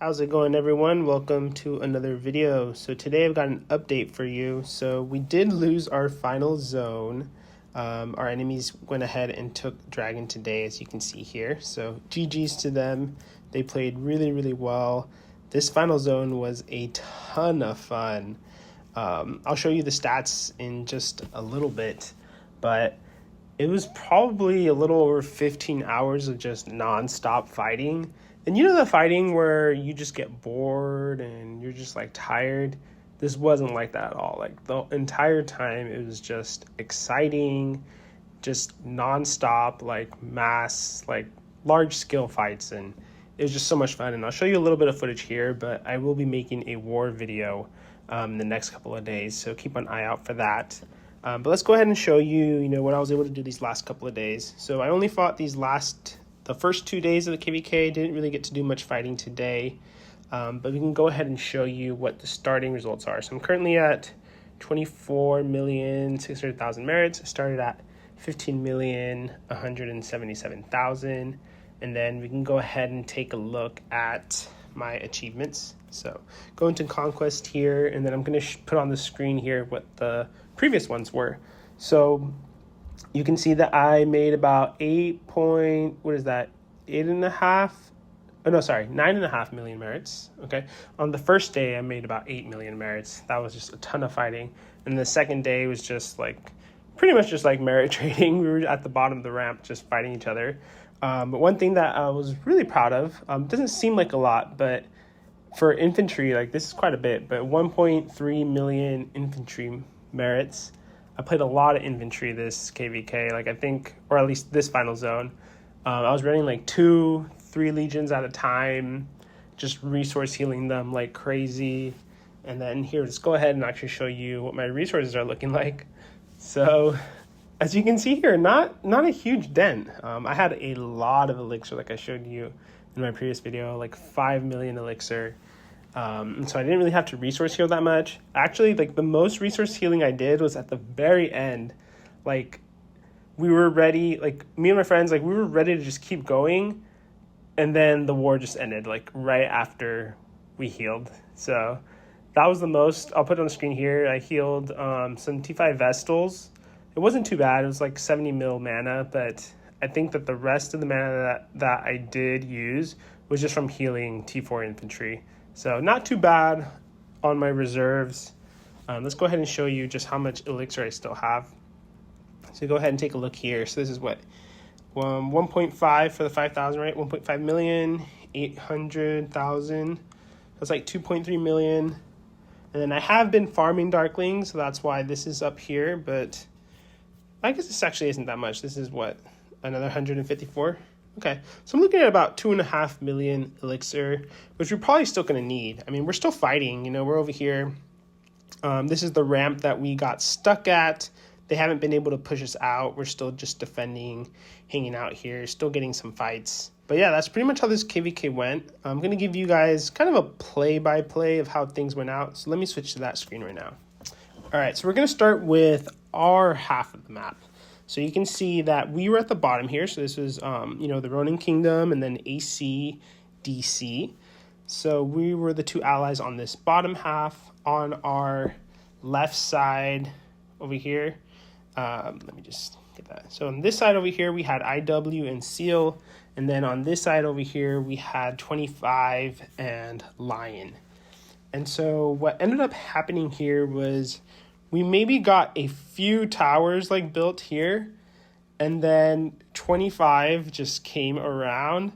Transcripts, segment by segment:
How's it going, everyone? Welcome to another video. So today I've got an update for you. So we did lose our final zone. Our enemies went ahead and took Dragon today, as you can see here. So GG's to them. They played really well. This final zone was a ton of fun. I'll show you the stats in just a little bit, but it was probably a little over 15 hours of just non-stop fighting. And you know the fighting where you just get bored and you're just like tired? This wasn't like that at all. Like the entire time it was just exciting, just non-stop, like mass, like large scale fights, and it was just so much fun. And I'll show you a little bit of footage here, but I will be making a war video the next couple of days, so keep an eye out for that. But let's go ahead and show you, what I was able to do these last couple of days. So I only fought the first 2 days of the KVK. Didn't really get to do much fighting today, but we can go ahead and show you what the starting results are. So I'm currently at 24,600,000 merits. I started at 15,177,000, and then we can go ahead and take a look at my achievements. So go into conquest here, and then I'm going to put on the screen here what the previous ones were. So you can see that I made about 9.5 million merits. Okay, on the first day I made about 8 million merits. That was just a ton of fighting. And the second day was just like pretty much just like merit trading. We were at the bottom of the ramp just fighting each other. But one thing that I was really proud of, doesn't seem like a lot, but for infantry, like this is quite a bit, but 1.3 million infantry merits. I played a lot of infantry this KVK, like I think, or at least this final zone. I was running like 2-3 legions at a time, just resource healing them like crazy. And then here, let's go ahead and actually show you what my resources are looking like. So as you can see here, not a huge dent. I had a lot of elixir, like I showed you in my previous video, like 5 million elixir. So I didn't really have to resource heal that much. Actually, like the most resource healing I did was at the very end. Like we were ready, like me and my friends, like we were ready to just keep going. And then the war just ended like right after we healed. So that was the most. I'll put it on the screen here. I healed some T5 Vestals. It wasn't too bad. It was like 70 mil mana, but I think that the rest of the mana that I did use was just from healing T4 infantry. So not too bad on my reserves. Let's go ahead and show you just how much elixir I still have. So go ahead and take a look here. So this is what? 1.5 for the 5,000, right? 1.5 million, 800,000. That's like 2.3 million. And then I have been farming Darklings, so that's why this is up here. But I guess this actually isn't that much. This is what? Another 154? Okay, so I'm looking at about 2.5 million elixir, which we're probably still going to need. I mean, we're still fighting. We're over here. This is the ramp that we got stuck at. They haven't been able to push us out. We're still just defending, hanging out here, still getting some fights. But yeah, that's pretty much how this KVK went. I'm going to give you guys kind of a play-by-play of how things went out. So let me switch to that screen right now. All right, so we're going to start with our half of the map. So you can see that we were at the bottom here. So this was, the Ronin Kingdom and then AC, DC. So we were the two allies on this bottom half. On our left side over here, let me just get that. So on this side over here, we had IW and Seal. And then on this side over here, we had 25 and Lion. And so what ended up happening here was we maybe got a few towers like built here, and then 25 just came around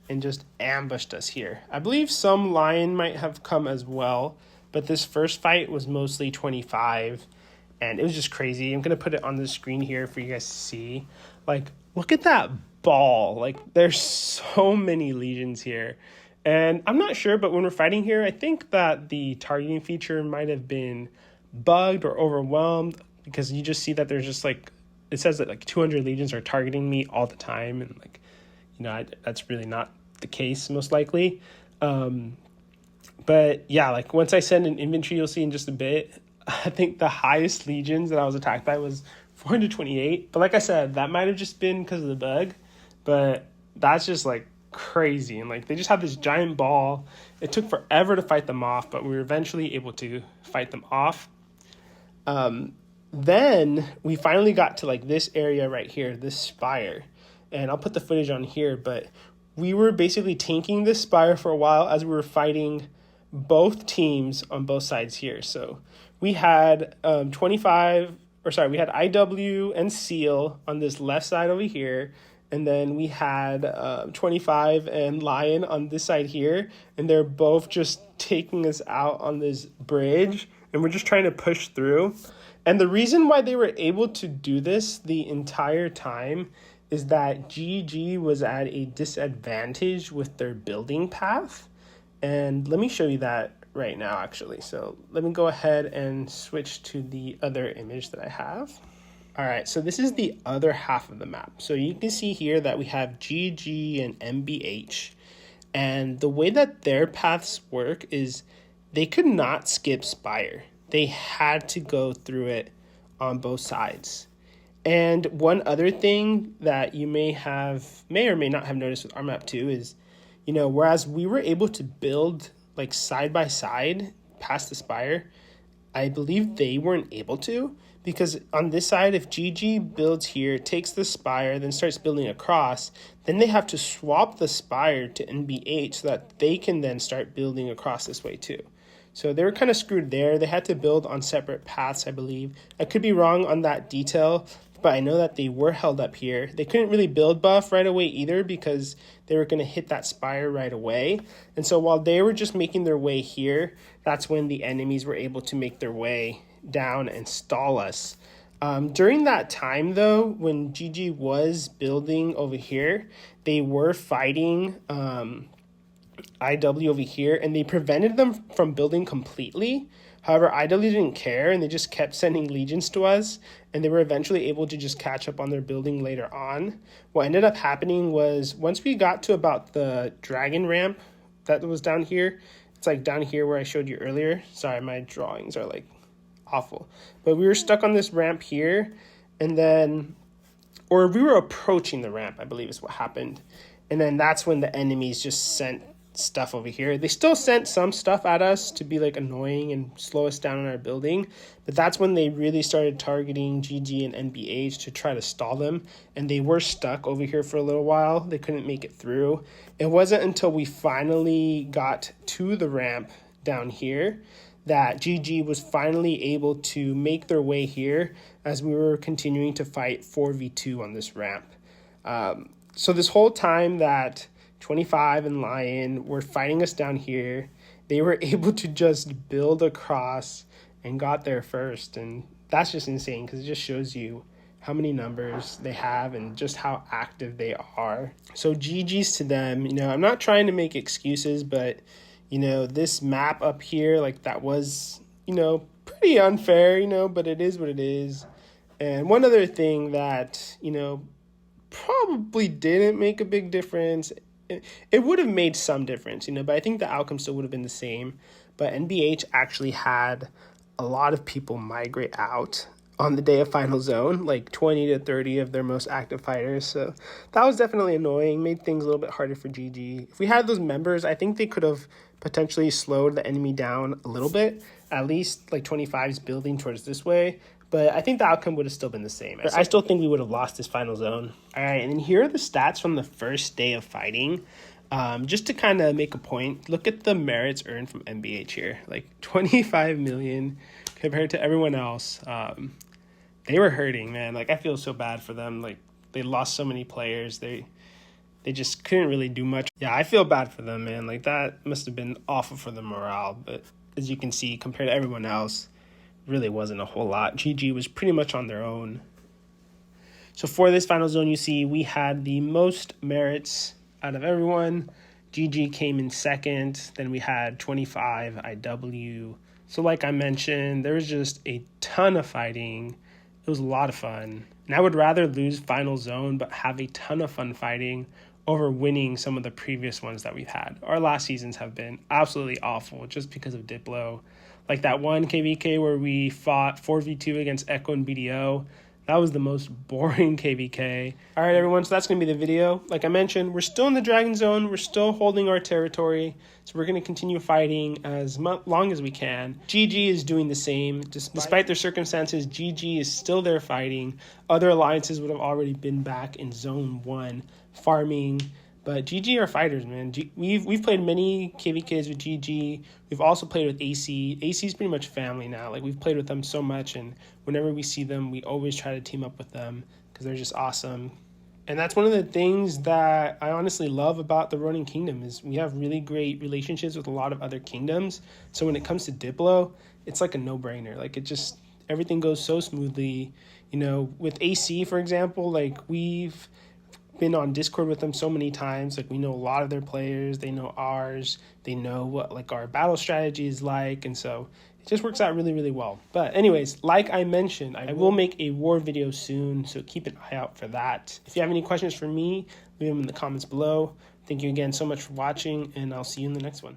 and just ambushed us here. I believe some Lion might have come as well, but this first fight was mostly 25, and it was just crazy. I'm going to put it on the screen here for you guys to see. Like, look at that ball. Like, there's so many legions here. And I'm not sure, but when we're fighting here, I think that the targeting feature might have been bugged or overwhelmed, because you just see that there's just like, it says that like 200 legions are targeting me all the time, and like, that's really not the case most likely. But yeah, like once I send an infantry, you'll see in just a bit, I think the highest legions that I was attacked by was 428. But like I said, that might have just been because of the bug, but that's just like crazy. And like they just had this giant ball. It took forever to fight them off, but we were eventually able to fight them off. Then we finally got to like this area right here, this spire. And I'll put the footage on here, but we were basically tanking this spire for a while as we were fighting both teams on both sides here. So we had we had IW and Seal on this left side over here. And then we had 25 and Lion on this side here. And they're both just taking us out on this bridge. And we're just trying to push through. And the reason why they were able to do this the entire time is that GG was at a disadvantage with their building path. And let me show you that right now, actually. So let me go ahead and switch to the other image that I have. All right, so this is the other half of the map. So you can see here that we have GG and MBH. And the way that their paths work is they could not skip Spire. They had to go through it on both sides. And one other thing that you may or may not have noticed with our map too is, whereas we were able to build like side by side past the spire, I believe they weren't able to, because on this side, if GG builds here, takes the spire, then starts building across, then they have to swap the spire to NBH so that they can then start building across this way too. So they were kind of screwed there. They had to build on separate paths, I believe. I could be wrong on that detail, but I know that they were held up here. They couldn't really build buff right away either because they were going to hit that spire right away. And so while they were just making their way here, that's when the enemies were able to make their way down and stall us. During that time, though, when GG was building over here, they were fighting IW over here, and they prevented them from building completely. However, IW didn't care, and they just kept sending legions to us, and they were eventually able to just catch up on their building later on. What ended up happening was once we got to about the dragon ramp that was down here, it's like down here where I showed you earlier. Sorry, my drawings are like awful. But we were stuck on this ramp here, and then, or we were approaching the ramp, I believe is what happened. And then that's when the enemies just sent stuff over here. They still sent some stuff at us to be like annoying and slow us down in our building, but that's when they really started targeting GG and NBH to try to stall them, and they were stuck over here for a little while. They couldn't make it through. It wasn't until we finally got to the ramp down here that GG was finally able to make their way here as we were continuing to fight 4v2 on this ramp. So this whole time that 25 and Lion were fighting us down here, they were able to just build across and got there first. And that's just insane because it just shows you how many numbers they have and just how active they are. So GG's to them. I'm not trying to make excuses, but this map up here, like that was, pretty unfair, but it is what it is. And one other thing that, probably didn't make a big difference, it would have made some difference, but I think the outcome still would have been the same. But NBH actually had a lot of people migrate out on the day of Final Zone, like 20 to 30 of their most active fighters. So that was definitely annoying, made things a little bit harder for GG. If we had those members, I think they could have potentially slowed the enemy down a little bit, at least like 25's building towards this way. But I think the outcome would have still been the same. I still think we would have lost this Final Zone. All right, and then here are the stats from the first day of fighting. Just to kind of make a point, look at the merits earned from NBH here. Like 25 million compared to everyone else. They were hurting, man. Like, I feel so bad for them. Like, they lost so many players. They just couldn't really do much. Yeah, I feel bad for them, man. Like, that must have been awful for the morale. But as you can see, compared to everyone else, really wasn't a whole lot. GG was pretty much on their own. So for this Final Zone, you see we had the most merits out of everyone. GG came in second. Then we had 25 IW. So like I mentioned, there was just a ton of fighting. It was a lot of fun. And I would rather lose Final Zone but have a ton of fun fighting over winning some of the previous ones that we've had. Our last seasons have been absolutely awful just because of Diplo. Like that one KVK where we fought 4v2 against Echo and BDO. That was the most boring KVK. All right, everyone, so that's going to be the video. Like I mentioned, we're still in the Dragon Zone. We're still holding our territory. So we're going to continue fighting as long as we can. GG is doing the same. Despite their circumstances, GG is still there fighting. Other alliances would have already been back in Zone 1 farming. But GG are fighters, man. We've played many KVKs with GG. We've also played with AC. AC is pretty much family now. Like, we've played with them so much, and whenever we see them, we always try to team up with them because they're just awesome. And that's one of the things that I honestly love about the Ronin Kingdom is we have really great relationships with a lot of other kingdoms. So when it comes to Diplo, it's like a no-brainer. Like, everything goes so smoothly. You know, with AC, for example, like, we've been on Discord with them so many times. Like, we know a lot of their players, they know ours, they know what like our battle strategy is like, and so it just works out really, really well. But anyways, like I mentioned, I will make a war video soon, so keep an eye out for that. If you have any questions for me, leave them in the comments below. Thank you again so much for watching, and I'll see you in the next one.